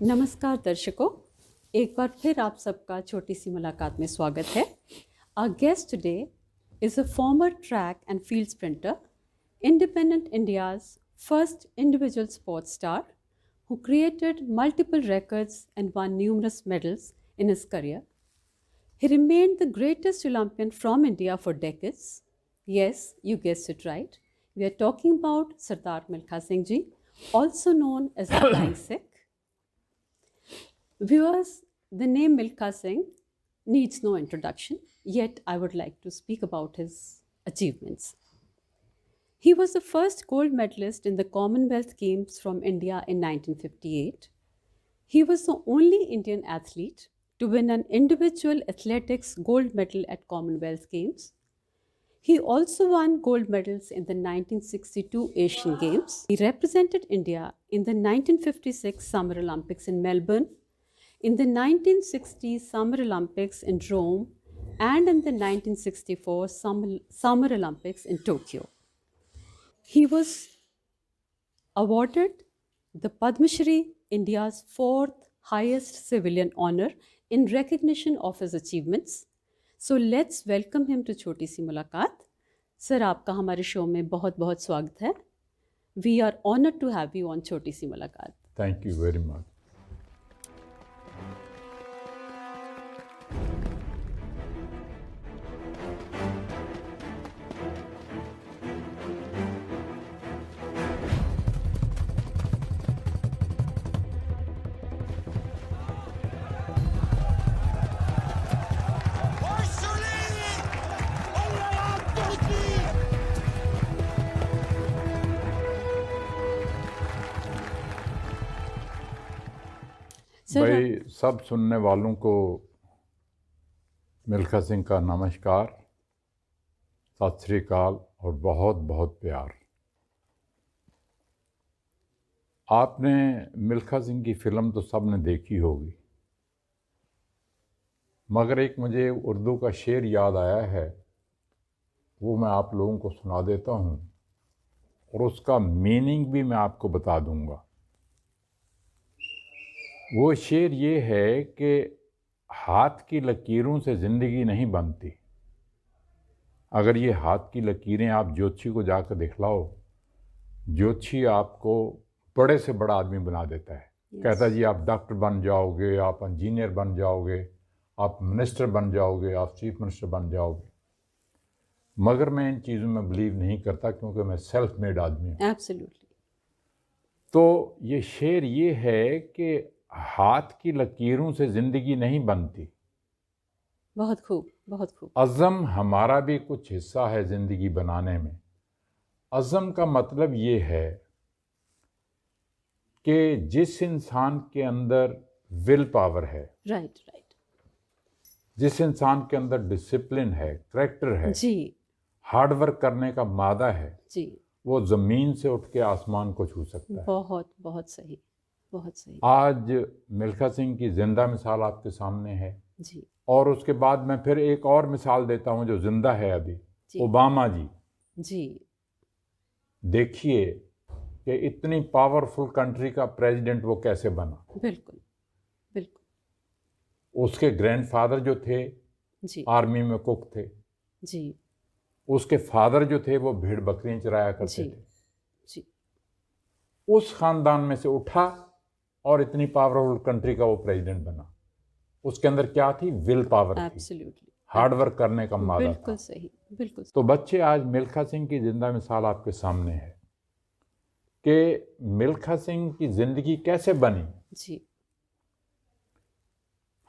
नमस्कार दर्शकों, एक बार फिर आप सबका छोटी सी मुलाकात में स्वागत है। Our guest today is a former track and field sprinter, Independent India's first individual sports star, who created multiple records and won numerous medals in his career. He remained the greatest Olympian from India for decades. Yes, you guessed it right. We are talking about Sardar Milkha Singh Ji, also known as the Flying Sikh. Viewers, the name Milkha Singh needs no introduction, yet I would like to speak about his achievements. He was the first gold medalist in the Commonwealth Games from India in 1958. He was the only Indian athlete to win an individual athletics gold medal at Commonwealth Games. He also won gold medals in the 1962 Asian Games. He represented India in the 1956 Summer Olympics in Melbourne, in the 1960 Summer Olympics in Rome, and in the 1964 Summer Olympics in Tokyo. He was awarded the Padma Shri, India's fourth highest civilian honor, in recognition of his achievements. So let's welcome him to छोटी सी मुलाकात. Sir, आपका हमारे show में बहुत बहुत स्वागत है. We are honored to have you on छोटी सी मुलाकात. Thank you very much. भाई, सब सुनने वालों को मिल्खा सिंह का नमस्कार, सत श्री अकाल और बहुत बहुत प्यार। आपने मिल्खा सिंह की फ़िल्म तो सब ने देखी होगी, मगर एक मुझे उर्दू का शेर याद आया है, वो मैं आप लोगों को सुना देता हूँ और उसका मीनिंग भी मैं आपको बता दूँगा। वो शेर ये है कि हाथ की लकीरों से ज़िंदगी नहीं बनती। अगर ये हाथ की लकीरें आप ज्योतिषी को जाकर दिखलाओ, ज्योतिषी आपको बड़े से बड़ा आदमी बना देता है। कहता जी आप डॉक्टर बन जाओगे, आप इंजीनियर बन जाओगे, आप मिनिस्टर बन जाओगे, आप चीफ मिनिस्टर बन जाओगे। मगर मैं इन चीज़ों में बिलीव नहीं करता, क्योंकि मैं सेल्फ मेड आदमी हूँ। एब्सोल्युटली। तो ये शेर ये है कि हाथ की लकीरों से ज़िंदगी नहीं बनती। बहुत खूब, बहुत खूब। अज़म हमारा भी कुछ हिस्सा है ज़िंदगी बनाने में। अज़म का मतलब ये है कि जिस इंसान के अंदर विल पावर है, राइट, जिस इंसान के अंदर डिसिप्लिन है, करेक्टर है जी, हार्ड वर्क करने का मादा है जी, वो ज़मीन से उठ के आसमान को छू सकता है। बहुत बहुत सही, बहुत सही। आज मिल्खा सिंह की ज़िंदा मिसाल आपके सामने है जी, और उसके बाद मैं फिर एक और मिसाल देता हूँ जो ज़िंदा है अभी, ओबामा जी। जी, देखिए कि इतनी पावरफुल कंट्री का प्रेसिडेंट वो कैसे बना। बिल्कुल, बिल्कुल। उसके ग्रैंडफादर जो थे जी, आर्मी में कुक थे, जी, उसके फादर जो थे वो भेड़ बकरियां चराया करते जी, थे। जी, उस खानदान में से उठा और इतनी पावरफुल कंट्री का वो प्रेसिडेंट बना। उसके अंदर क्या थी? विल पावर थी, एब्सोल्युटली, हार्ड वर्क करने का मादा बिल्कुल था। सही, बिल्कुल सही। तो बच्चे, आज मिल्खा सिंह की जिंदा मिसाल आपके सामने है कि मिल्खा सिंह की जिंदगी कैसे बनी। जी,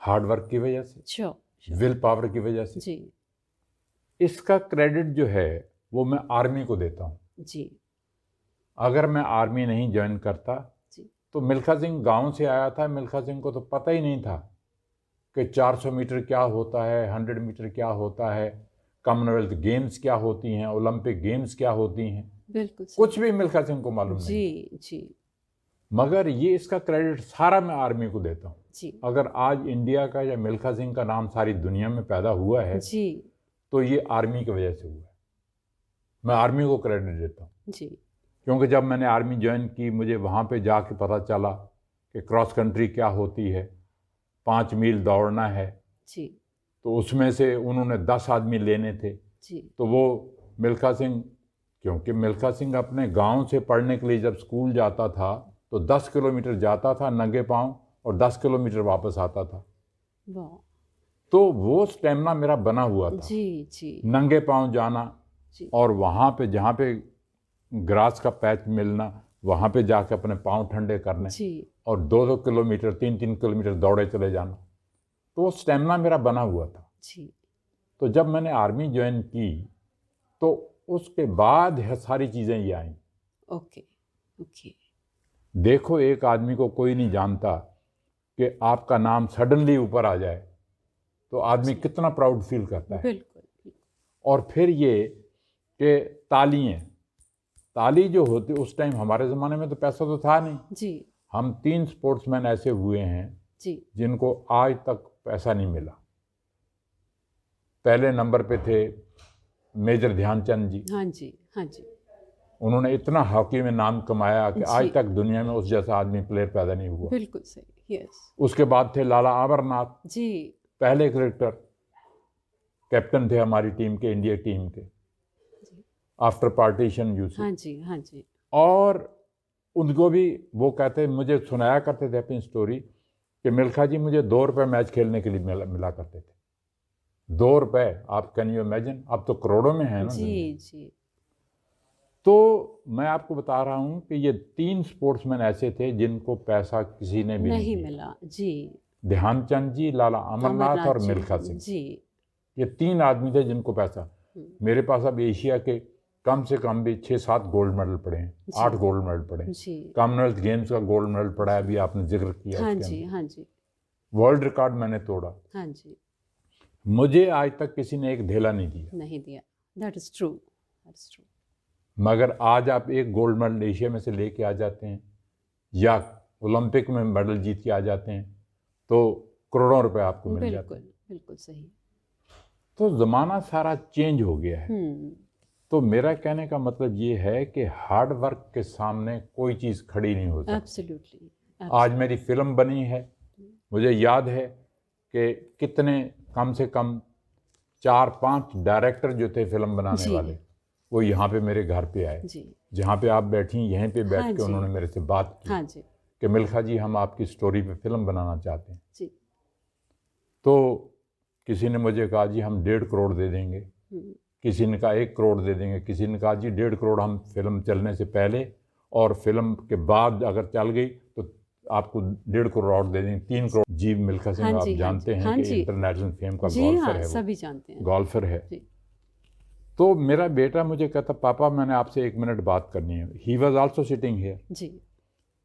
हार्ड वर्क की वजह से, श्योर, विल पावर की वजह से। जी, इसका क्रेडिट जो है वो मैं आर्मी को देता हूँ। जी, अगर मैं आर्मी नहीं ज्वाइन करता जी, तो मिल्खा सिंह गांव से आया था, मिल्खा सिंह को तो पता ही नहीं था कि 400 मीटर क्या होता है, 100 मीटर क्या होता है, कॉमनवेल्थ गेम्स क्या होती हैं, ओलंपिक गेम्स क्या होती हैं, बिल्कुल सही। कुछ भी मिल्खा सिंह को मालूम नहीं। जी, जी, मगर ये इसका क्रेडिट सारा मैं आर्मी को देता हूँ। जी, अगर आज इंडिया का या मिल्खा सिंह का नाम सारी दुनिया में पैदा हुआ है जी, तो ये आर्मी की वजह से हुआ है। मैं आर्मी को क्रेडिट देता हूँ, जी, क्योंकि जब मैंने आर्मी ज्वाइन की मुझे वहाँ पे जाके पता चला कि क्रॉस कंट्री क्या होती है, 5 मील दौड़ना है। जी तो उसमें से उन्होंने 10 आदमी लेने थे। जी तो वो मिल्खा सिंह, क्योंकि मिल्खा सिंह अपने गांव से पढ़ने के लिए जब स्कूल जाता था तो 10 किलोमीटर जाता था नंगे पांव और 10 किलोमीटर वापस आता था। वाह तो वो स्टेमिना मेरा बना हुआ था, जी जी नंगे पांव जाना जी और वहाँ पे जहाँ पे ग्रास का पैच मिलना वहाँ पे जाके अपने पांव ठंडे करने जी और 2-2 किलोमीटर 3-3 किलोमीटर दौड़े चले जाना। तो वो स्टेमिना मेरा बना हुआ था। जी तो जब मैंने आर्मी ज्वाइन की तो उसके बाद यह सारी चीज़ें ये आई। ओके ओके देखो, एक आदमी को कोई नहीं जानता कि आपका नाम सडनली ऊपर आ जाए तो आदमी जी कितना प्राउड फील करता है। बिल्कुल बिल्कुल, और फिर ये कि ताली जो होती, उस टाइम हमारे ज़माने में तो पैसा तो था नहीं। जी हम 3 स्पोर्ट्समैन ऐसे हुए हैं जी जिनको आज तक पैसा नहीं मिला। पहले नंबर पे थे मेजर ध्यानचंद जी। हाँ जी हाँ जी उन्होंने इतना हॉकी में नाम कमाया कि आज जी तक दुनिया में उस जैसा आदमी प्लेयर पैदा नहीं हुआ। बिल्कुल सही यस उसके बाद थे लाला अमरनाथ, जी पहले क्रिकेटर, कैप्टन थे हमारी टीम के, इंडिया टीम के, आफ्टर पार्टीशन यूसी। हाँ जी हाँ जी और उनको भी वो कहते, मुझे सुनाया करते थे अपनी स्टोरी कि मिल्खा जी मुझे 2 रुपये मैच खेलने के लिए मिला करते थे। 2 रुपये, आप कैन यू इमेजिन, अब तो करोड़ों में है ना जी दुनिया। जी तो मैं आपको बता रहा हूँ कि ये 3 स्पोर्ट्समैन ऐसे थे जिनको पैसा किसी ने भी नहीं दिया। मिला जी ध्यानचंद जी, लाला अमरनाथ और जी मिल्खा सिंह, जी ये 3 आदमी थे जिनको पैसा। मेरे पास अब एशिया के कम से कम भी 6-7 गोल्ड मेडल पड़े हैं, 8 गोल्ड मेडल पड़े हैं। जी कॉमनवेल्थ गेम्स का गोल्ड मेडल पड़ा है, अभी आपने जिक्र किया हाँ उसके जी अंदर। हाँ जी वर्ल्ड रिकॉर्ड मैंने तोड़ा। हाँ जी मुझे आज तक किसी ने एक ढेला नहीं दिया। नहीं दिया दैट इज ट्रू मगर आज आप एक गोल्ड मेडल एशिया में से लेके आ जाते हैं या ओलंपिक में मेडल जीत के आ जाते हैं तो करोड़ों रुपए आपको मिल जाते बिल्कुल हैं। बिल्कुल सही तो ज़माना सारा चेंज हो गया है। हम्म तो मेरा कहने का मतलब ये है कि हार्ड वर्क के सामने कोई चीज़ खड़ी नहीं हो सकती। एब्सोल्युटली आज मेरी फिल्म बनी है, मुझे याद है कि कितने, कम से कम 4-5 डायरेक्टर जो थे फिल्म बनाने जी वाले, वो यहाँ पे मेरे घर पे आए, जी जहाँ पे आप बैठी यहीं पे बैठ हाँ के जी उन्होंने मेरे से बात की हाँ जी कि मिल्खा जी हम आपकी स्टोरी पे फिल्म बनाना चाहते हैं। जी तो किसी ने मुझे कहा जी हम 1.5 करोड़ दे देंगे, किसी ने कहा 1 करोड़ दे देंगे, किसी ने कहा जी 1.5 करोड़ हम फिल्म चलने से पहले और फिल्म के बाद अगर चल गई तो आपको 1.5 करोड़ और दे देंगे, 3 करोड़। जी मिल्खा सिंह हाँ आप जी हाँ जानते जी हैं हाँ कि जी इंटरनेशनल फेम का जी गोल्फर हाँ है, वो सभी जानते हैं गोल्फर है। जी तो मेरा बेटा मुझे कहता पापा मैंने आपसे 1 मिनट बात करनी है। He was also sitting here. जी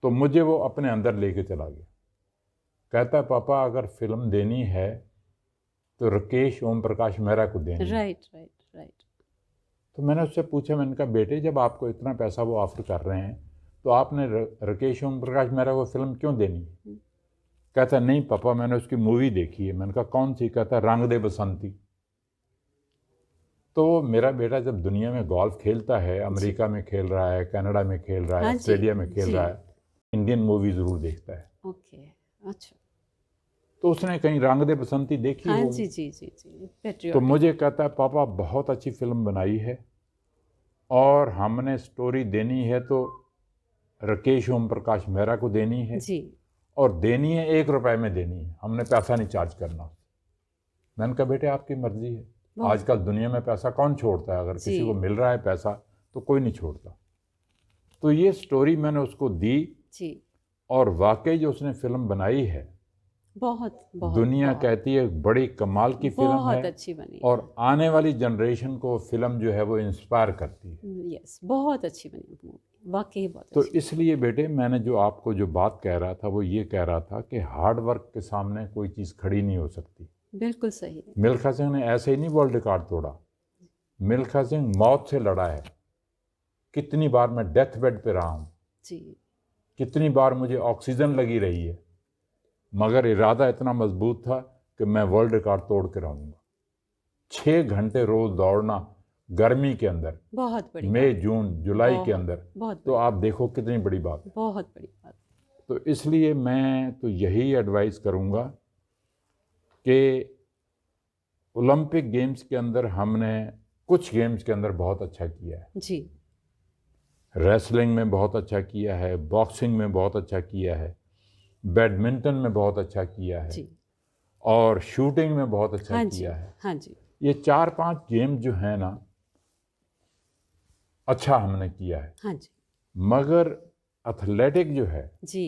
तो मुझे वो अपने अंदर लेके चला गया। कहता पापा अगर फिल्म देनी है तो राकेश ओम प्रकाश मेहरा को देनी है। राइट राइट राइट तो मैंने उससे पूछा, मैंने कहा बेटे जब आपको इतना पैसा वो ऑफर कर रहे हैं तो आपने राकेश ओम प्रकाश मेहरा को फिल्म क्यों देनी है? कहता नहीं पापा मैंने उसकी मूवी देखी है। मैंने कहा कौन सी? कहता रंग दे बसंती। तो मेरा बेटा जब दुनिया में गोल्फ खेलता है, अमेरिका में खेल रहा है, कनाडा में खेल रहा है, हाँ जी, ऑस्ट्रेलिया में खेल जी। रहा है, इंडियन मूवी ज़रूर देखता है। ओके अच्छा तो उसने कहीं रंग दे बसंती देखी हाँ होगी। जी जी जी जी तो पेट्रियोटिक मुझे कहता है पापा बहुत अच्छी फिल्म बनाई है और हमने स्टोरी देनी है तो राकेश ओम प्रकाश मेहरा को देनी है जी और देनी है 1 रुपए में देनी है, हमने पैसा नहीं चार्ज करना। मैंने कहा बेटे आपकी मर्जी है, बहुत- आजकल दुनिया में पैसा कौन छोड़ता है? अगर जी। किसी को मिल रहा है पैसा तो कोई नहीं छोड़ता। तो ये स्टोरी मैंने उसको दी जी और वाकई जो उसने फिल्म बनाई है, बहुत बहुत दुनिया बहुत, कहती है बड़ी कमाल की फिल्म बहुत है अच्छी बनी और आने वाली जनरेशन को फिल्म जो है वो इंस्पायर करती है। यस बहुत अच्छी बनी मूवी वाकई बहुत तो अच्छी इसलिए बेटे मैंने जो आपको जो बात कह रहा था वो ये कह रहा था कि हार्ड वर्क के सामने कोई चीज़ खड़ी नहीं हो सकती। बिल्कुल सही मिल्खा सिंह ने ऐसे ही नहीं वर्ल्ड रिकॉर्ड तोड़ा। मिल्खा सिंह मौत से लड़ा है। कितनी बार मैं डेथ बेड पे रहा हूँ, जी कितनी बार मुझे ऑक्सीजन लगी रही है, मगर इरादा इतना मजबूत था कि मैं वर्ल्ड रिकॉर्ड तोड़ के रहूँगा। 6 घंटे रोज़ दौड़ना गर्मी के अंदर, बहुत बड़ी मई बात, जून जुलाई के बहुत- अंदर, बहुत तो आप देखो कितनी बड़ी बात है। बहुत बड़ी बात तो तो इसलिए मैं तो यही एडवाइस करूँगा कि ओलंपिक गेम्स के अंदर हमने कुछ गेम्स के अंदर बहुत अच्छा किया है। जी रेसलिंग में बहुत अच्छा किया है, बॉक्सिंग में बहुत अच्छा किया है, बैडमिंटन में बहुत अच्छा किया है जी और शूटिंग में बहुत अच्छा हाँ जी किया है। हाँ जी ये 4-5 गेम जो है ना, अच्छा हमने किया है। हाँ जी मगर एथलेटिक जो है, जी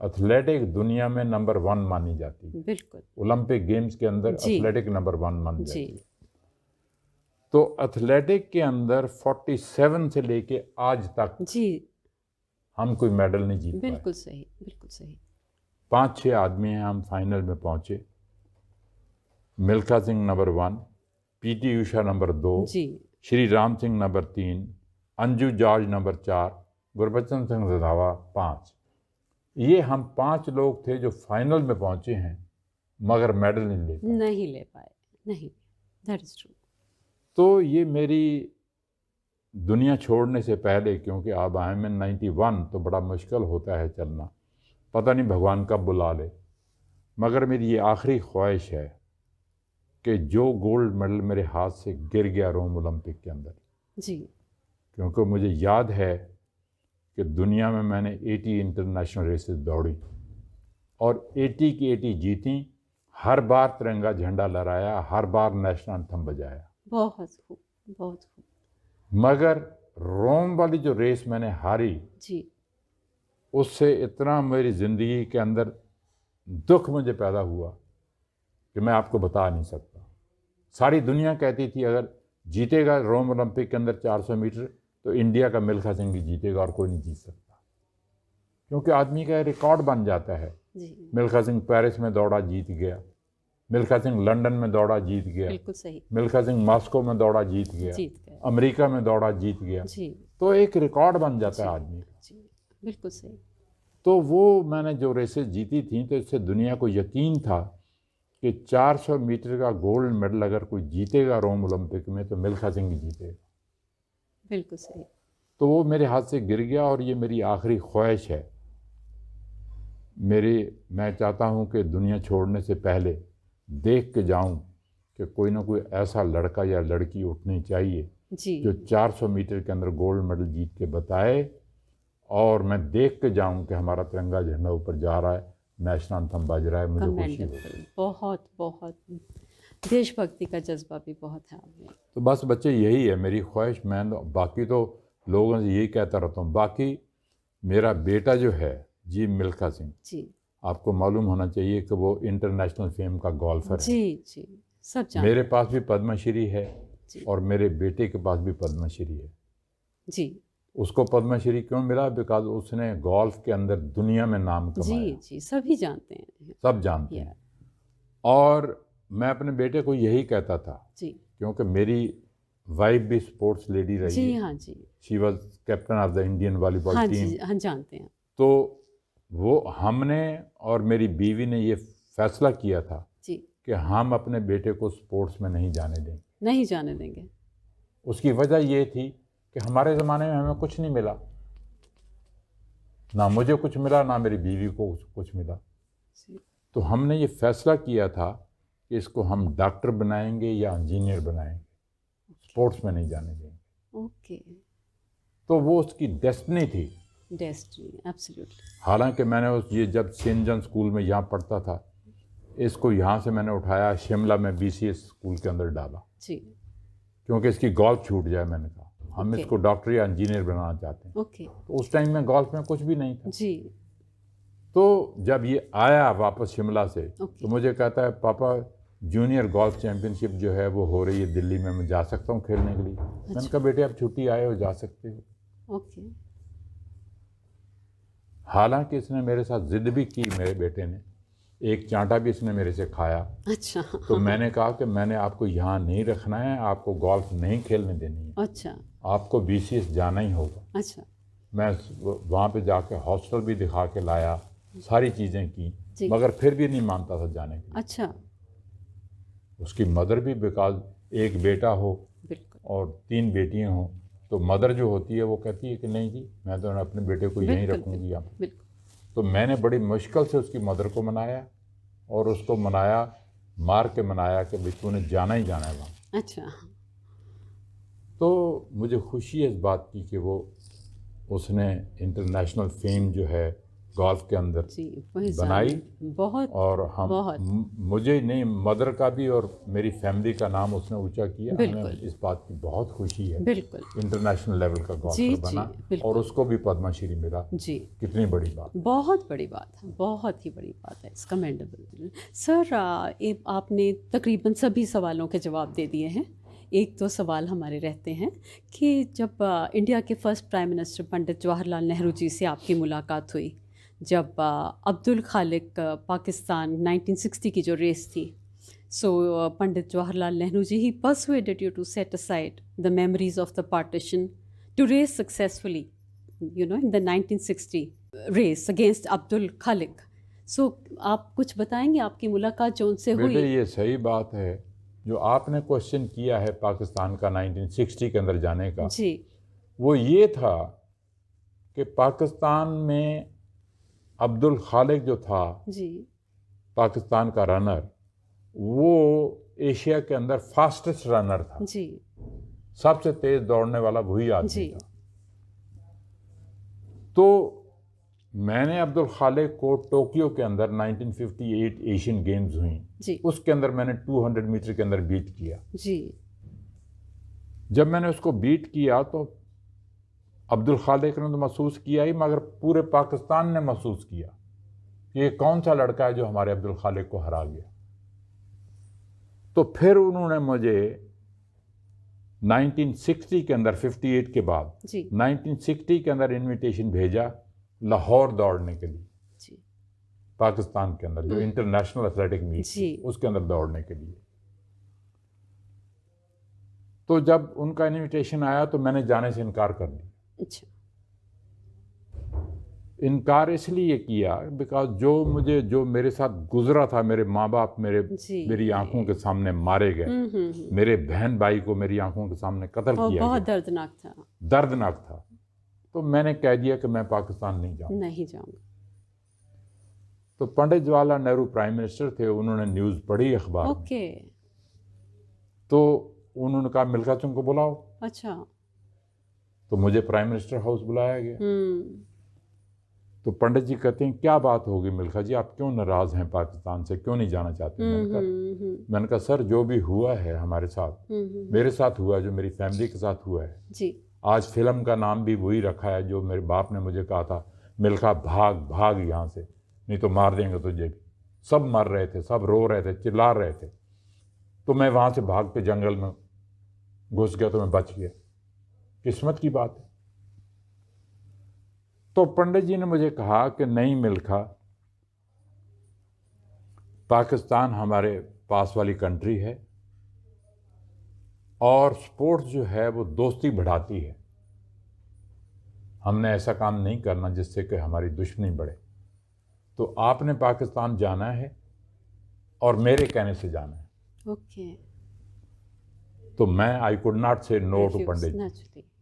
एथलेटिक दुनिया में नंबर 1 मानी जाती है। बिल्कुल ओलंपिक गेम्स के अंदर जी एथलेटिक नंबर 1 मानी जी जाती है। तो एथलेटिक के अंदर 47 से लेके आज तक जी हम कोई मेडल नहीं जीत पाए। बिल्कुल सही बिल्कुल सही 5-6 आदमी हैं हम फाइनल में पहुंचे। Milkha Singh number 1, P T Usha number 2, G Shri Ram Singh number 3, Anju George number 4, Gurbachan Singh Randhawa 5। ये हम 5 लोग थे जो फाइनल में पहुंचे हैं मगर मेडल नहीं ले पाए। नहीं ले पाए नहीं दैट इज ट्रू तो ये मेरी दुनिया छोड़ने से पहले, क्योंकि अब आई एम इन 91 तो बड़ा मुश्किल होता है चलना, पता नहीं भगवान कब बुला ले, मगर मेरी ये आखिरी ख्वाहिश है कि जो गोल्ड मेडल मेरे हाथ से गिर गया रोम ओलंपिक के अंदर, जी क्योंकि मुझे याद है कि दुनिया में मैंने 80 इंटरनेशनल रेसेस दौड़ी और 80 की 80 जीती, हर बार तिरंगा झंडा लहराया, हर बार नेशनल एंथम बजाया। बहुत खूब बहुत खूब मगर रोम वाली जो रेस मैंने हारी, जी उससे इतना मेरी ज़िंदगी के अंदर दुख मुझे पैदा हुआ कि मैं आपको बता नहीं सकता। सारी दुनिया कहती थी अगर जीतेगा रोम ओलंपिक के अंदर 400 मीटर तो इंडिया का मिल्खा सिंह ही जीतेगा और कोई नहीं जीत सकता, क्योंकि आदमी का रिकॉर्ड बन जाता है। जी मिल्खा सिंह पेरिस में दौड़ा जीत गया, मिल्खा सिंह लंदन में दौड़ा जीत गया, बिल्कुल सही मिल्खा सिंह मॉस्को में दौड़ा जीत गया, जीत गए अमेरिका में दौड़ा जीत गया। जी तो एक रिकॉर्ड बन जाता है जी आदमी का। जी बिल्कुल सही तो वो मैंने जो रेसेस जीती थी तो इससे दुनिया को यकीन था कि 400 मीटर का गोल्ड मेडल अगर कोई जीतेगा रोम ओलंपिक में तो मिल्खा सिंह ही जीतेगा। बिल्कुल सही तो वो मेरे हाथ से गिर गया और ये मेरी आखिरी ख्वाहिश है। मैं चाहता हूँ कि दुनिया छोड़ने से पहले देख के जाऊँ कि कोई ना कोई ऐसा लड़का या लड़की उठनी चाहिए जी जो 400 मीटर के अंदर गोल्ड मेडल जीत के बताए और मैं देख के जाऊँ कि हमारा तिरंगा झंडा ऊपर जा रहा है, नेशनल एंथम बज रहा है, मुझे खुशी हो। कमेंडेबल बहुत बहुत देशभक्ति का जज्बा भी बहुत है आप में तो बस बच्चे यही है मेरी ख्वाहिश। मैं बाकी तो लोगों से यही कहता रहता हूँ। बाकी मेरा बेटा जो है जी मिल्खा सिंह, जी आपको मालूम होना चाहिए कि वो इंटरनेशनल फेम का गोल्फर है। जी जी सब जानते मेरे पास भी पद्मश्री है जी और मेरे बेटे के पास भी पद्मश्री है। जी उसको पद्मश्री क्यों मिला? बिकॉज उसने गोल्फ के अंदर दुनिया में नाम जी कमाया, जी सभी जानते हैं सब जानते या हैं। और मैं अपने बेटे को यही कहता था, जी क्योंकि मेरी वाइफ भी स्पोर्ट्स लेडी रही जी है, हाँ जी she was captain of the Indian volleyball हाँ टीम। जी हाँ जानते हैं तो वो हमने और मेरी बीवी ने ये फैसला किया था जी कि हम अपने बेटे को स्पोर्ट्स में नहीं जाने देंगे। नहीं जाने देंगे उसकी वजह ये थी कि हमारे ज़माने में हमें कुछ नहीं मिला, ना मुझे कुछ मिला ना मेरी बीवी को कुछ मिला। जी तो हमने ये फैसला किया था कि इसको हम डॉक्टर बनाएंगे या इंजीनियर बनाएंगे, स्पोर्ट्स में नहीं जाने देंगे। ओके तो वो उसकी डेस्टिनी थी। डेस्टिनी एब्सोल्युटली हालांकि मैंने ये जब सेंट जॉन स्कूल में यहाँ पढ़ता था, इसको यहाँ से मैंने उठाया शिमला में BCS स्कूल के अंदर डाला, जी क्योंकि इसकी गोल्फ छूट जाए। मैंने कहा हम Okay. इसको डॉक्टर या इंजीनियर बनाना चाहते हैं। ओके तो उस टाइम में गोल्फ में कुछ भी नहीं था। जी तो जब ये आया वापस शिमला से Okay. तो मुझे कहता है पापा जूनियर गोल्फ चैम्पियनशिप जो है वो हो रही है दिल्ली में, मैं जा सकता हूँ खेलने के लिए? मैंने कहा बेटे आप छुट्टी आए हो, जा सकते हो। ओके हालांकि इसने मेरे साथ जिद भी की, मेरे बेटे ने एक चांटा भी इसने मेरे से खाया। अच्छा तो मैंने कहा कि मैंने आपको यहाँ नहीं रखना है, आपको गोल्फ नहीं खेलने देनी है, अच्छा आपको BCS जाना ही होगा। अच्छा मैं वहाँ पे जाके हॉस्टल भी दिखा के लाया, सारी चीज़ें की, जी। मगर फिर भी नहीं मानता था जाने के लिए। अच्छा उसकी मदर भी, बिकॉज एक बेटा हो बिल्कुल और 3 बेटियां हों, तो मदर जो होती है वो कहती है कि नहीं जी मैं तो अपने बेटे को यहीं बिल्कुल रखूँगी यहाँ। बिल्कुल तो मैंने बड़ी मुश्किल से उसकी मदर को मनाया और उसको मनाया, मार के मनाया कि भाई तूने जाना ही जाना है वहाँ। अच्छा। तो मुझे खुशी है इस बात की कि वो उसने इंटरनेशनल फेम जो है गोल्फ के अंदर जी वही बनाई। बहुत और हम बहुत मुझे नहीं, मदर का भी और मेरी फैमिली का नाम उसने ऊंचा किया। बिल्कुल। हमें इस बात की बहुत खुशी है। बिल्कुल इंटरनेशनल लेवल का जी गोल्फर जी बना बिल्कुल और उसको भी पद्मश्री मिला। जी। कितनी बड़ी बात। बहुत बड़ी बात है, बहुत ही बड़ी बात है, इट्स कमेंडेबल। सर आपने तकरीबन सभी सवालों के जवाब दे दिए हैं। एक तो सवाल हमारे रहते हैं कि जब इंडिया के first prime minister Pandit Jawaharlal Nehru ji से आपकी मुलाकात हुई, जब अब्दुल खालिक पाकिस्तान 1960 की जो रेस थी, सो पंडित जवाहरलाल नेहरू जी ही persuaded you to set aside the memories of the partition to race successfully, in the 1960 race against Abdul Khalik. So आप कुछ बताएंगे आपकी मुलाकात जो उनसे बेटे हुई? ये सही बात है जो आपने क्वेश्चन किया है पाकिस्तान का 1960 के अंदर जाने का। जी वो ये था कि पाकिस्तान में अब्दुल खालिक जो था जी पाकिस्तान का रनर, वो एशिया के अंदर फास्टेस्ट रनर था। जी सबसे तेज दौड़ने वाला वही आदमी जी था। तो मैंने अब्दुल खालिक को टोक्यो के अंदर 1958 एशियन गेम्स हुई, जी उसके अंदर मैंने 200 मीटर के अंदर बीट किया। जी जब मैंने उसको बीट किया तो अब्दुल खालिक ने तो महसूस किया ही, मगर पूरे पाकिस्तान ने महसूस किया कि ये कौन सा लड़का है जो हमारे अब्दुल खालिक को हरा गया। तो फिर उन्होंने मुझे 1960 के अंदर, 58 के बाद जी 1960 के अंदर इनविटेशन भेजा लाहौर दौड़ने के लिए, जी पाकिस्तान के अंदर जो इंटरनेशनल एथलेटिक मीट जी उसके अंदर दौड़ने के लिए। तो जब उनका इनविटेशन आया तो मैंने जाने से इनकार कर दिया। अच्छा इनकार इसलिए किया बिकॉज जो मेरे साथ गुजरा था, मेरे माँ बाप जी मेरी आंखों के सामने मारे गए, मेरे बहन भाई को मेरी आंखों के सामने कत्ल और किया बहुत गया, दर्दनाक था। दर्दनाक था। तो मैंने कह दिया कि मैं पाकिस्तान नहीं जाऊँ। नहीं जाऊंगा। तो पंडित जवाहरलाल नेहरू प्राइम मिनिस्टर थे, उन्होंने न्यूज़ पढ़ी अखबार में। ओके तो उन्होंने कहा मिल्खा सिंह को बुलाओ। अच्छा तो मुझे प्राइम मिनिस्टर हाउस बुलाया गया। तो पंडित जी कहते हैं क्या बात होगी मिल्खा जी, आप क्यों नाराज़ हैं पाकिस्तान से, क्यों नहीं जाना चाहते? मैंने कहा सर जो भी हुआ है हमारे साथ, मेरे साथ हुआ है, जो मेरी फैमिली के साथ हुआ है जी आज फिल्म का नाम भी वही रखा है जो मेरे बाप ने मुझे कहा था, मिल्खा भाग भाग यहाँ से नहीं तो मार देंगे तुझे भी। सब मर रहे थे, सब रो रहे थे, चिल्ला रहे थे। तो मैं वहाँ से भाग के जंगल में घुस गया तो मैं बच गया। किस्मत की बात है। तो पंडित जी ने मुझे कहा कि नहीं मिल्खा, पाकिस्तान हमारे पास वाली कंट्री है और स्पोर्ट्स जो है वो दोस्ती बढ़ाती है। हमने ऐसा काम नहीं करना जिससे कि हमारी दुश्मनी बढ़े। तो आपने पाकिस्तान जाना है और मेरे कहने से जाना है। ओके तो मैं आई कुड नॉट से नो टू पंडित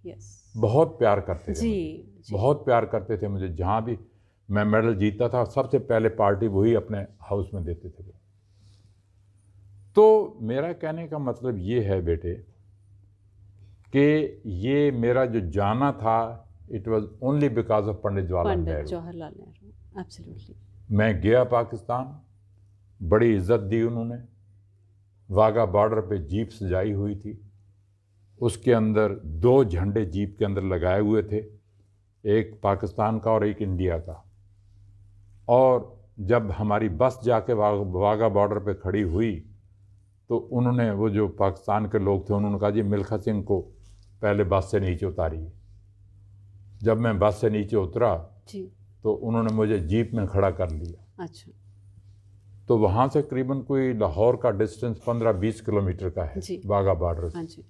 जी। बहुत प्यार करते थे जी बहुत प्यार करते थे मुझे। जहाँ भी मैं मेडल जीतता था सबसे पहले पार्टी वही अपने हाउस में देते थे। तो मेरा कहने का मतलब ये है बेटे कि ये मेरा जो जाना था it was only because of Pandit Jawaharlal Nehru. Absolutely. मैं गया पाकिस्तान, बड़ी इज्जत दी उन्होंने। वाघा बॉर्डर पे जीप सजाई हुई थी, उसके अंदर 2 झंडे जीप के अंदर लगाए हुए थे, एक पाकिस्तान का और एक इंडिया का। और जब हमारी बस जाके वाघा बॉर्डर पे खड़ी हुई तो उन्होंने, वो जो पाकिस्तान के लोग थे, उन्होंने कहा जी मिल्खा सिंह को पहले बस से नीचे उतारिए। जब मैं बस से नीचे उतरा जी तो उन्होंने मुझे जीप में खड़ा कर लिया। अच्छा तो वहाँ से करीबन कोई लाहौर का डिस्टेंस 15-20 किलोमीटर का है वाघा बॉर्डर से। हाँ जी।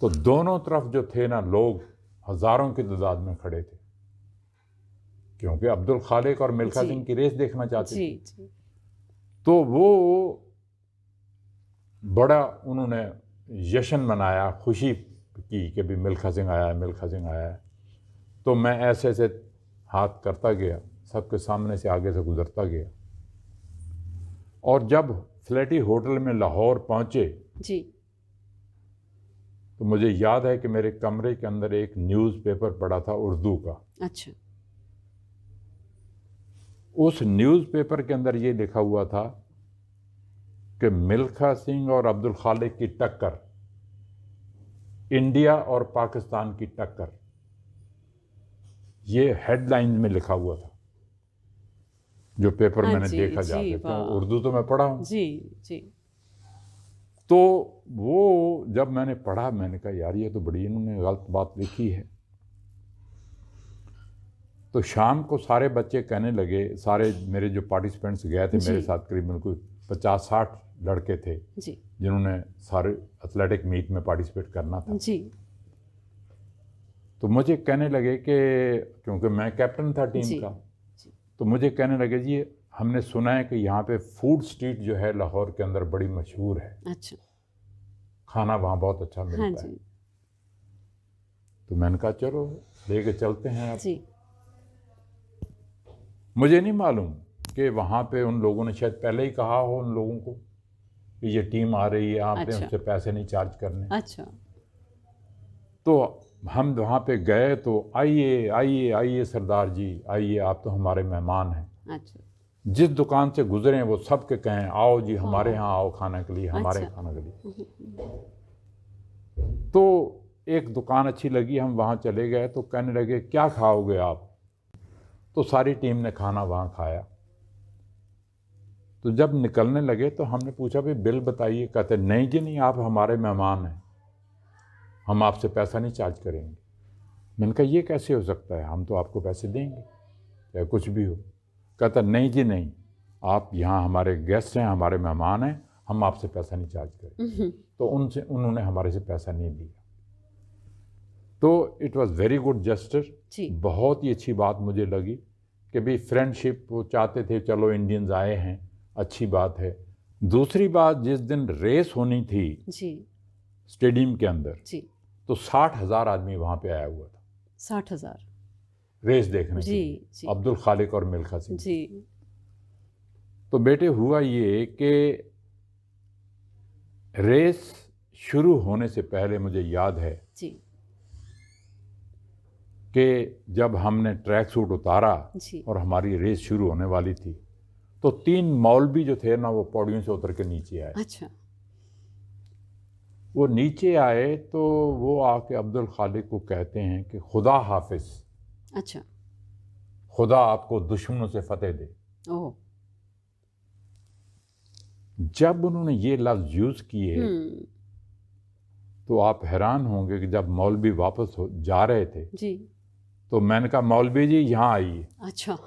तो दोनों तरफ जो थे ना लोग हज़ारों की तादाद में खड़े थे, क्योंकि अब्दुल खालिक और मिल्खा सिंह की रेस देखना चाहते थे। तो वो बड़ा उन्होंने जश्न मनाया, खुशी की कि भी मिल्खा सिंह आया है, मिल्खा सिंह आया है। तो मैं ऐसे ऐसे हाथ करता गया, सबके सामने से आगे से गुजरता गया। और जब फ्लैटी होटल में लाहौर पहुंचे जी। तो मुझे याद है कि मेरे कमरे के अंदर एक न्यूज़पेपर पड़ा था उर्दू का। अच्छा। उस न्यूज़पेपर के अंदर ये लिखा हुआ था कि मिल्खा सिंह और अब्दुल खालिक की टक्कर, इंडिया और पाकिस्तान की टक्कर, ये हेडलाइंस में लिखा हुआ था जो पेपर हाँ मैंने जी, देखा जी, जाके। तो वाह। उर्दू तो मैं पढ़ा हूँ। जी जी। तो वो जब मैंने पढ़ा मैंने कहा यार ये तो बड़ी इन्होंने गलत बात लिखी है। तो शाम को सारे बच्चे कहने लगे, सारे मेरे जो पार्टिसिपेंट्स गए थे जी। मेरे साथ, करीबन कोई 50-60 लड़के थे जी जिन्होंने सारे एथलेटिक मीट में पार्टिसिपेट करना था। जी। तो मुझे कहने लगे कि क्योंकि मैं कैप्टन था टीम जी का, जी। तो मुझे कहने लगे जी हमने सुना है कि यहाँ पे फूड स्ट्रीट जो है लाहौर के अंदर बड़ी मशहूर है, अच्छा। खाना वहाँ बहुत अच्छा हाँ मिलता है। जी। तो मैंने कहा चलो लेके चलते हैं। अब जी मुझे नहीं मालूम कि वहाँ पे उन लोगों ने शायद पहले ही कहा हो उन लोगों को कि ये टीम आ रही है, आपने अच्छा। उससे पैसे नहीं चार्ज करने। अच्छा। तो हम वहाँ पे गए तो आइए आइए आइए सरदार जी आइए, आप तो हमारे मेहमान हैं। अच्छा। जिस दुकान से गुजरे वो सब के कहें आओ जी हमारे हाँ। यहाँ आओ खाने के लिए, हमारे अच्छा। खाने के लिए। तो एक दुकान अच्छी लगी, हम वहाँ चले गए तो कहने लगे क्या खाओगे आप। तो सारी टीम ने खाना वहाँ खाया। तो जब निकलने लगे तो हमने पूछा भाई बिल बताइए। कहते नहीं जी नहीं, आप हमारे मेहमान हैं, हम आपसे पैसा नहीं चार्ज करेंगे। मैंने कहा ये कैसे हो सकता है, हम तो आपको पैसे देंगे या कुछ भी हो। कहता नहीं जी नहीं, आप यहाँ हमारे गेस्ट हैं, हमारे मेहमान हैं, हम आपसे पैसा नहीं चार्ज करेंगे। तो उन्होंने हमारे से पैसा नहीं लिया। तो it was very good gesture. जी। बहुत ही अच्छी बात मुझे लगी कि भाई फ्रेंडशिप वो चाहते थे, चलो इंडियंस आए हैं, अच्छी बात है। दूसरी बात, जिस दिन रेस होनी थी जी स्टेडियम के अंदर, जी। तो 60,000 आदमी वहाँ पे आया हुआ था 60,000। रेस देखने के जी लिए, जी। अब्दुल खालिक और मिल्खा सिंह। जी। तो बेटे हुआ ये कि रेस शुरू होने से पहले मुझे याद है जी कि जब हमने ट्रैक सूट उतारा जी। और हमारी रेस शुरू होने वाली थी तो 3 मौलवी जो थे ना वो पौड़ियों से उतर के नीचे आए। अच्छा। वो नीचे आए तो वो आके अब्दुल खालिक को कहते हैं कि खुदा हाफिज, अच्छा। खुदा आपको दुश्मनों से फतेह दे। ओह। जब उन्होंने ये लफ्ज़ यूज़ किए तो आप हैरान होंगे कि जब मौलवी वापस जा रहे थे जी। तो मैंने कहा मौलवी जी यहाँ आइए। अच्छा।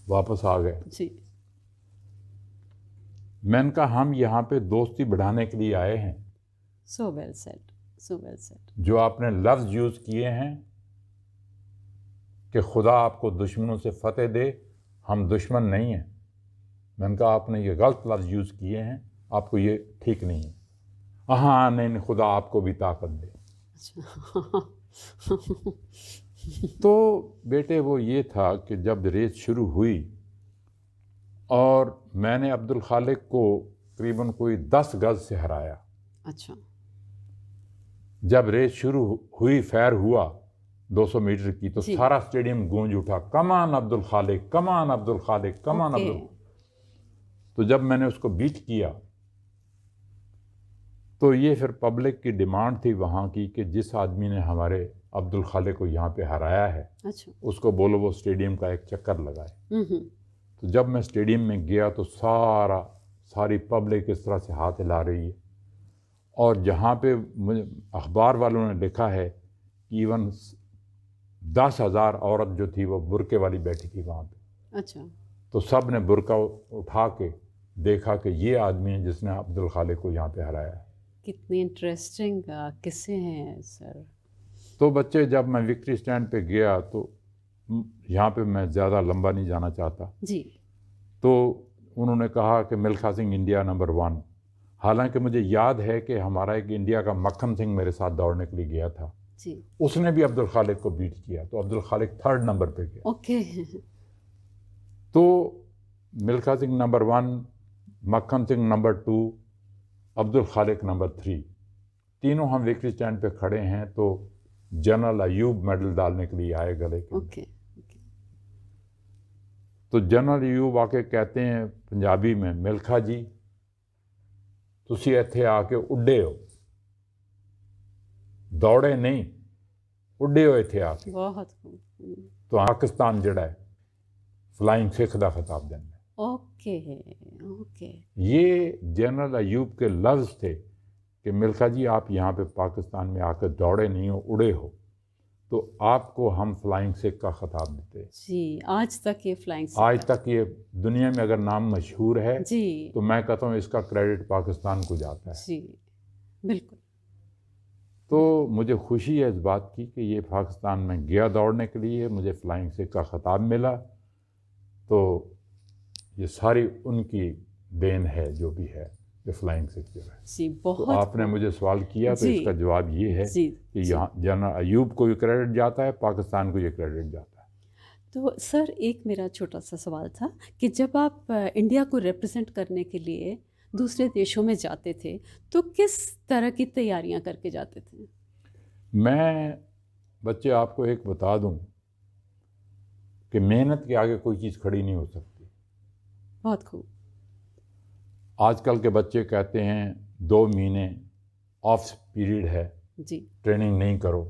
वापस आ गए। जी। मैंने कहा हम यहाँ पे दोस्ती बढ़ाने के लिए आए हैं। So well said, so well said. जो आपने लफ्ज़ यूज़ किए हैं कि खुदा आपको दुश्मनों से फतेह दे, हम दुश्मन नहीं हैं। मैंने कहा आपने ये गलत लफ्ज़ यूज़ किए हैं, आपको ये ठीक नहीं है। हाँ नहीं, खुदा आपको भी ताकत दे। अच्छा। तो बेटे वो ये था कि जब रेस शुरू हुई और मैंने अब्दुल खालिक को करीबन कोई 10 गज से हराया। अच्छा। जब रेस शुरू हुई, फैर हुआ 200 मीटर की, तो जी। सारा स्टेडियम गूंज उठा, कमान अब्दुल खालिक, कमान अब्दुल खालिक, कमान ओके। अब्दुल। तो जब मैंने उसको बीट किया तो ये फिर पब्लिक की डिमांड थी वहाँ की कि जिस आदमी ने हमारे अब्दुल खालिक को यहाँ पे हराया है अच्छा। उसको बोलो वो स्टेडियम का एक चक्कर लगाए। तो जब मैं स्टेडियम में गया तो सारी पब्लिक इस तरह से हाथ हिला रही है। और जहाँ पे मुझे अखबार वालों ने लिखा है कि इवन 10,000 औरत जो थी वो बुरके वाली बैठी थी वहाँ पे। अच्छा। तो सब ने बुरका उठा के देखा कि ये आदमी है जिसने अब्दुल खालिक को यहाँ पे हराया है। कितनी इंटरेस्टिंग किस्से हैं सर। तो बच्चे, जब मैं विक्ट्री स्टैंड पे गया तो यहाँ पे मैं ज़्यादा लंबा नहीं जाना चाहता, जी। तो उन्होंने कहा कि मिल्खा सिंह इंडिया नंबर 1। हालांकि मुझे याद है कि हमारा एक इंडिया का मक्खन सिंह मेरे साथ दौड़ने के लिए गया था। जी। उसने भी अब्दुल खालिक को बीट किया, तो अब्दुल खालिक 3rd नंबर पे गया। ओके। तो मिल्खा सिंह नंबर 1, मक्खन सिंह नंबर 2, अब्दुल खालिक नंबर 3, तीनों हम विक्ट्री स्टैंड पे खड़े हैं। तो जनरल अयूब मेडल डालने के लिए आए गले के अंदर। ओके। ओके। तो जनरल अयूब आके कहते हैं पंजाबी में, मिल्खा जी तुसी इत्थे आके उड्डे हो, दौड़े नहीं, उड्डे हो इत्थे आके। बहुत खूब। तो पाकिस्तान जड़ा है फ्लाइंग सिख का खिताब देना। ओके। ओके। ये जनरल अयूब के लफ्ज़ थे कि मिल्खा जी आप यहाँ पे पाकिस्तान में आकर दौड़े नहीं हो, उड़े हो, तो आपको हम फ्लाइंग सिख का खिताब देते हैं। जी, आज तक ये फ्लाइंग आज तक ये दुनिया में अगर नाम मशहूर है जी। तो मैं कहता हूँ इसका क्रेडिट पाकिस्तान को जाता है। जी, बिल्कुल। तो मुझे खुशी है इस बात की कि ये पाकिस्तान में गया दौड़ने के लिए, मुझे फ्लाइंग सिख का खिताब मिला। तो ये सारी उनकी देन है जो भी है, ये फ्लाइंग सिख जो है। जी, तो बहुत आपने मुझे सवाल किया तो जी। इसका जवाब ये है जी। कि यहाँ जनरल अयूब को ये क्रेडिट जाता है, पाकिस्तान को ये क्रेडिट जाता है। तो सर एक मेरा छोटा सा सवाल था कि जब आप इंडिया को रिप्रेजेंट करने के लिए दूसरे देशों में जाते थे तो किस तरह की तैयारियां करके जाते थे? मैं बच्चे आपको एक बता दूं कि मेहनत के आगे कोई चीज़ खड़ी नहीं हो सकती। बहुत खूब। आजकल के बच्चे कहते हैं 2 महीने ऑफ पीरियड है, जी। ट्रेनिंग नहीं करो।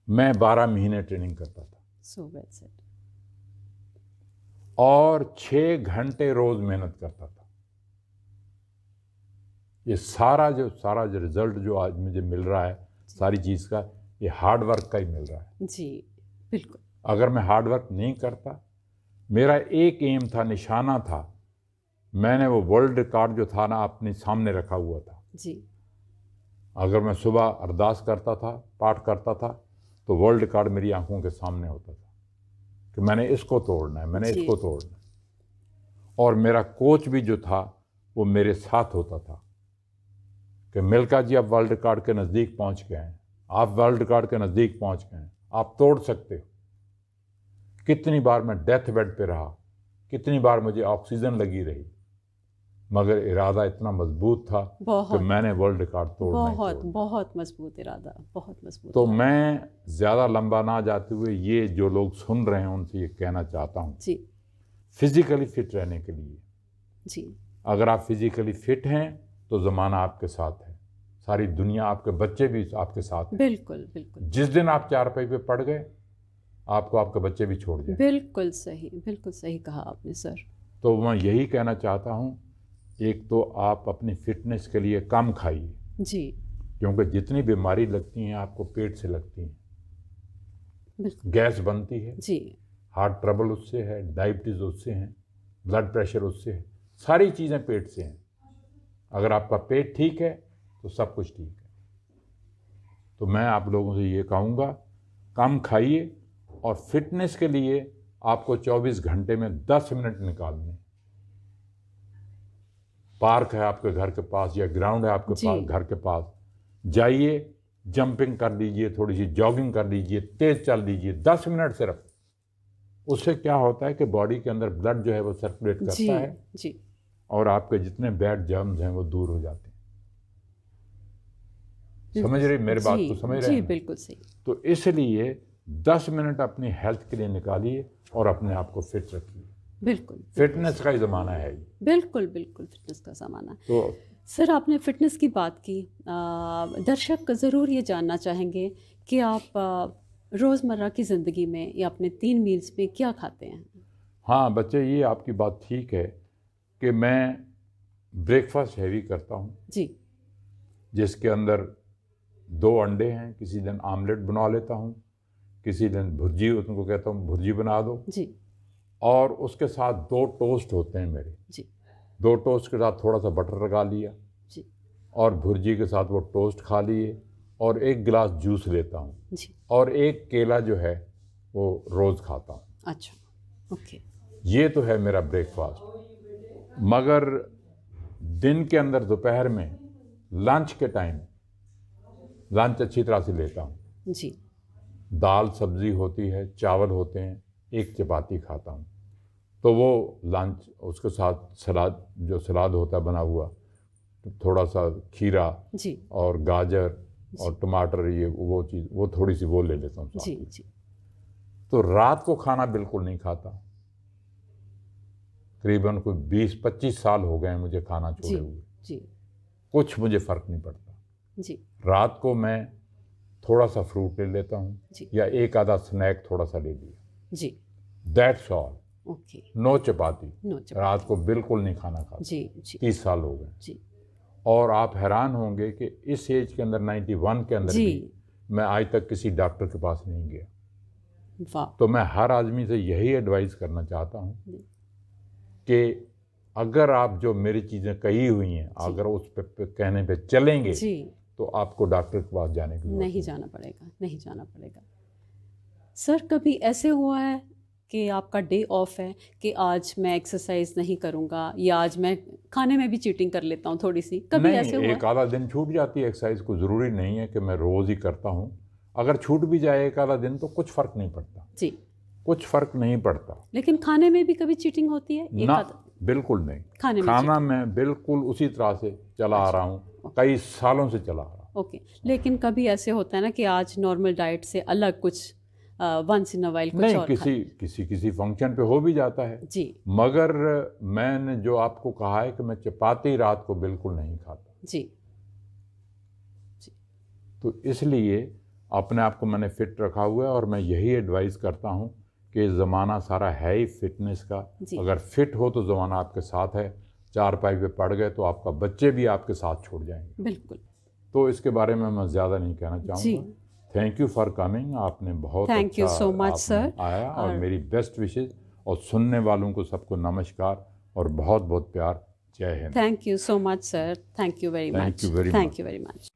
मैं 12 महीने ट्रेनिंग करता था सो वेल सेड। और 6 घंटे रोज मेहनत करता था। ये सारा जो रिजल्ट जो आज मुझे मिल रहा है सारी चीज़ का, ये हार्ड वर्क का ही मिल रहा है। जी, बिल्कुल। अगर मैं हार्ड वर्क नहीं करता, मेरा एक एम था, निशाना था, मैंने वो वर्ल्ड रिकॉर्ड जो था ना अपने सामने रखा हुआ था। जी। अगर मैं सुबह अरदास करता था, पाठ करता था, तो वर्ल्ड रिकॉर्ड मेरी आंखों के सामने होता था कि मैंने इसको तोड़ना है, मैंने जी। इसको तोड़ना है। और मेरा कोच भी जो था वो मेरे साथ होता था कि मिल्खा जी आप वर्ल्ड रिकॉर्ड के नज़दीक पहुंच गए हैं, आप वर्ल्ड रिकॉर्ड के नज़दीक पहुंच गए हैं, आप तोड़ सकते हो। कितनी बार मैं डेथ बेड पे रहा, कितनी बार मुझे ऑक्सीजन लगी रही, मगर इरादा इतना मजबूत था कि मैंने वर्ल्ड रिकॉर्ड तोड़ना ही तोड़ना। बहुत मजबूत इरादा, बहुत मजबूत। तो मैं ज़्यादा लंबा ना जाते हुए ये जो लोग सुन रहे हैं उनसे ये कहना चाहता हूँ जी। फिजिकली फिट रहने के लिए, जी। अगर आप फिजिकली फिट हैं तो ज़माना आपके साथ है, सारी दुनिया, आपके बच्चे भी आपके साथ हैं। बिल्कुल बिल्कुल। जिस दिन आप चारपाई पे पड़ गए आपको आपके बच्चे भी छोड़ जाए। बिल्कुल सही कहा आपने सर। तो मैं यही कहना चाहता हूँ, एक तो आप अपनी फिटनेस के लिए कम खाइए जी, क्योंकि जितनी बीमारी लगती हैं आपको पेट से लगती हैं। बिल्कुल। गैस बनती है जी। हार्ट ट्रबल उससे है, डायबिटीज़ उससे है, ब्लड प्रेशर उससे है, सारी चीज़ें पेट से हैं। अगर आपका पेट ठीक है तो सब कुछ ठीक है। तो मैं आप लोगों से ये कहूँगा, कम खाइए और फिटनेस के लिए आपको 24 घंटे में 10 मिनट निकालने। पार्क है आपके घर के पास या ग्राउंड है आपके पास, घर के पास जाइए, जंपिंग कर लीजिए, थोड़ी सी जॉगिंग कर लीजिए, तेज चल लीजिए 10 मिनट सिर्फ। उससे क्या होता है कि बॉडी के अंदर ब्लड जो है वो सर्कुलेट करता है जी। और आपके जितने बैड जर्म्स हैं वो दूर हो जाते हैं। समझ रहे मेरी बात को? समझ रहे जी, हैं? बिल्कुल सही। तो इसलिए 10 मिनट अपनी हेल्थ के लिए निकालिए और अपने आप को फिट रखिए। बिल्कुल। फिटनेस का ही ज़माना है ये। बिल्कुल फिटनेस का ज़माना। तो सर आपने फिटनेस की बात की, दर्शक ज़रूर ये जानना चाहेंगे कि आप रोज़मर्रा की ज़िंदगी में या अपने 3 मील्स में क्या खाते हैं? हाँ बच्चे, ये आपकी बात ठीक है कि मैं ब्रेकफास्ट हैवी करता हूँ जी। जिसके अंदर 2 अंडे हैं, किसी दिन आमलेट बना लेता हूँ, किसी दिन भुर्जी, उनको कहता हूँ भुर्जी बना दो जी। और उसके साथ 2 टोस्ट होते हैं मेरे जी। 2 टोस्ट के साथ थोड़ा सा बटर लगा लिया जी। और भुर्जी के साथ वो टोस्ट खा लिए और 1 गिलास जूस लेता हूँ जी। और 1 केला जो है वो रोज़ खाता हूँ। अच्छा, ओके। ये तो है मेरा ब्रेकफास्ट। मगर दिन के अंदर दोपहर में लंच के टाइम लंच अच्छी तरह से लेता हूँ, जी दाल सब्जी होती है, चावल होते हैं, एक चपाती खाता हूँ। तो वो लंच, उसके साथ सलाद, जो सलाद होता है बना हुआ, तो थोड़ा सा खीरा जी और गाजर और टमाटर, ये वो चीज़, वो थोड़ी सी वो ले लेता हूँ साथ जी में। जी तो रात को खाना बिल्कुल नहीं खाता। करीबन कोई 20-25 साल हो गए हैं मुझे खाना जी छोड़े हुए, जी कुछ मुझे फ़र्क नहीं पड़ता। जी रात को मैं थोड़ा सा फ्रूट ले लेता हूँ जी या एक आधा स्नैक थोड़ा सा ले लिया, जी that's all. Okay no chapati, no रात को बिल्कुल नहीं खाना खाता। जी जी 30 साल हो गए। जी और आप हैरान होंगे कि इस एज के अंदर, 91 के अंदर जी भी मैं आज तक किसी डॉक्टर के पास नहीं गया। वाह तो मैं हर आदमी से यही एडवाइस करना चाहता हूँ जी कि अगर आप जो मेरी चीज़ें कही हुई हैं, अगर उस पे कहने पे चलेंगे, जी तो आपको डॉक्टर के पास जाने की जरूरत नहीं जाना पड़ेगा, नहीं जाना पड़ेगा। सर कभी ऐसे हुआ है कि आपका डे ऑफ है कि आज मैं एक्सरसाइज नहीं करूँगा या आज मैं खाने में भी चीटिंग कर लेता हूँ थोड़ी सी, कभी नहीं, ऐसे हुआ एक आधा दिन छूट जाती है एक्सरसाइज को, ज़रूरी नहीं है कि मैं रोज़ ही करता हूँ। अगर छूट भी जाए एक आधा दिन तो कुछ फ़र्क नहीं पड़ता, जी, कुछ फ़र्क नहीं पड़ता लेकिन खाने में भी कभी चीटिंग होती है एक ना, आध बिल्कुल नहीं। खाने में खाना मैं बिल्कुल उसी तरह से चला आ रहा हूँ, कई सालों से चला आ रहा हूँ। ओके, लेकिन कभी ऐसे होता है ना कि आज नॉर्मल डाइट से अलग कुछ वंस इन अ वाइल कुछ नहीं, और खा किसी फंक्शन पे हो भी जाता है। जी मगर मैंने जो आपको कहा है कि मैं चपाती रात को बिल्कुल नहीं खाता, जी तो इसलिए अपने आप को मैंने फिट रखा हुआ है। और मैं यही एडवाइस करता हूँ कि ज़माना सारा है ही फिटनेस का। जी। अगर फिट हो तो ज़माना आपके साथ है, चार पाई पे पड़ गए तो आपका बच्चे भी आपके साथ छोड़ जाएंगे। बिल्कुल तो इसके बारे में मैं ज़्यादा नहीं कहना जी चाहूँगा। थैंक यू फॉर कमिंग, आपने बहुत थैंक यू अच्छा सो मच आपने सर। आया, और मेरी बेस्ट विशेज़, और सुनने वालों को सबको नमस्कार और बहुत बहुत प्यार। जय Hind. Thank you so much sir, thank you very Thank much, you very thank much. You very much.